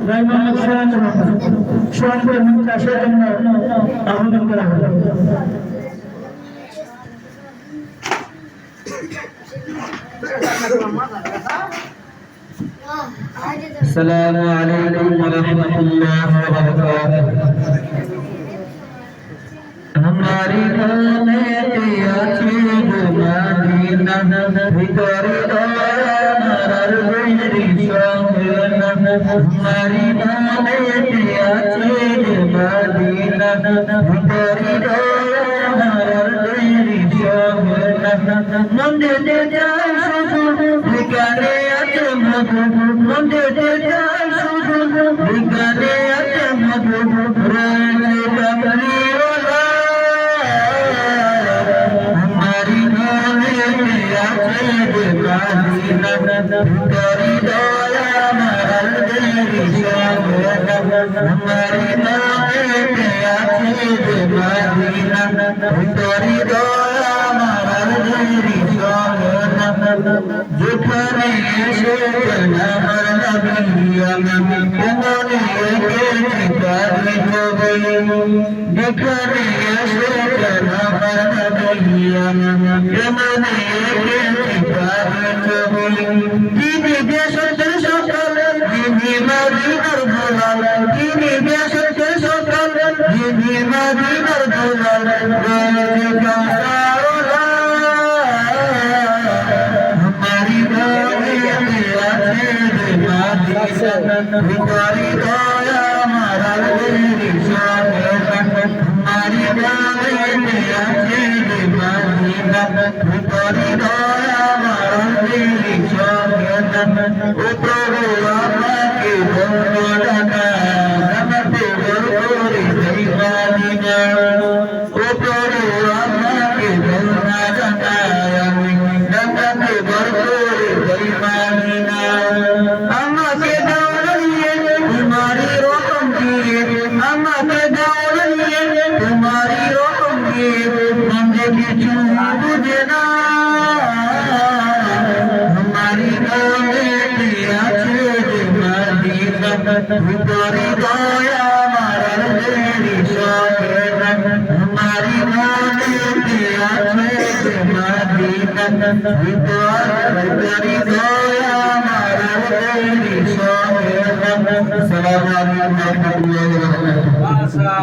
ভাই মোহাম্মদ সোহানপুর মঞ্চে আসার জন্য আহ্বান করা হলো। السلام عليكم ورحمة الله وبركاته हमारी गाने आछे मदीना ভিতরে দয়ার বৈরি সঙ্গন हमारी गाने आछे मदीना ভিতরে দয়ার বৈরি সঙ্গন মন্দিরে যায় শুধু ভিকারে আছে মধু মন্দিরে যায় শুধু ভিকারে আছে মধু রয়েছে কামরি करी दया मरल देरी शोभन हमारी नामे आछे मदीना करी दया मरल देरी शोभन जेखाने एसेছেন আমার নবী আমি কেমনে এসেছি তার ছবি যেখানে এসেছেন আমার নবী আমি কেমনে এসেছি তার ছবি যিনি দেশের সকাল যিনি মদিনার দুলাল যিনি দেশের সকাল যিনি মদিনার দুলাল রয়েছে কাসারলা हमारी गाने आछे मदीना भितरी दया मरल देरी शोभन हमारी गाने आछे मदीना भितरी दया मरल देरी शोभन ओ प्रभु आपके धन्य डाका नमते बरकोरी जय मदीना ओ प्रभु आपके धन्य डाका नमते बरकोरी जय मदीना আমাকে দাওলিয়ে তোমারি রকম দিয়ে আমাকে দাওলিয়ে তোমারি রকম দিয়ে মনে কিছু বুঝে না हमारी गाने आछे मदीना ভিতরে দয়া মরল দেরি শোভন हमारी गाने आछे मदीना ভিতরে দয়া মরল দেরি শোভন। আসসালামু আলাইকুম ওয়া রাহমাতুল্লাহি ওয়া বারাকাতুহু।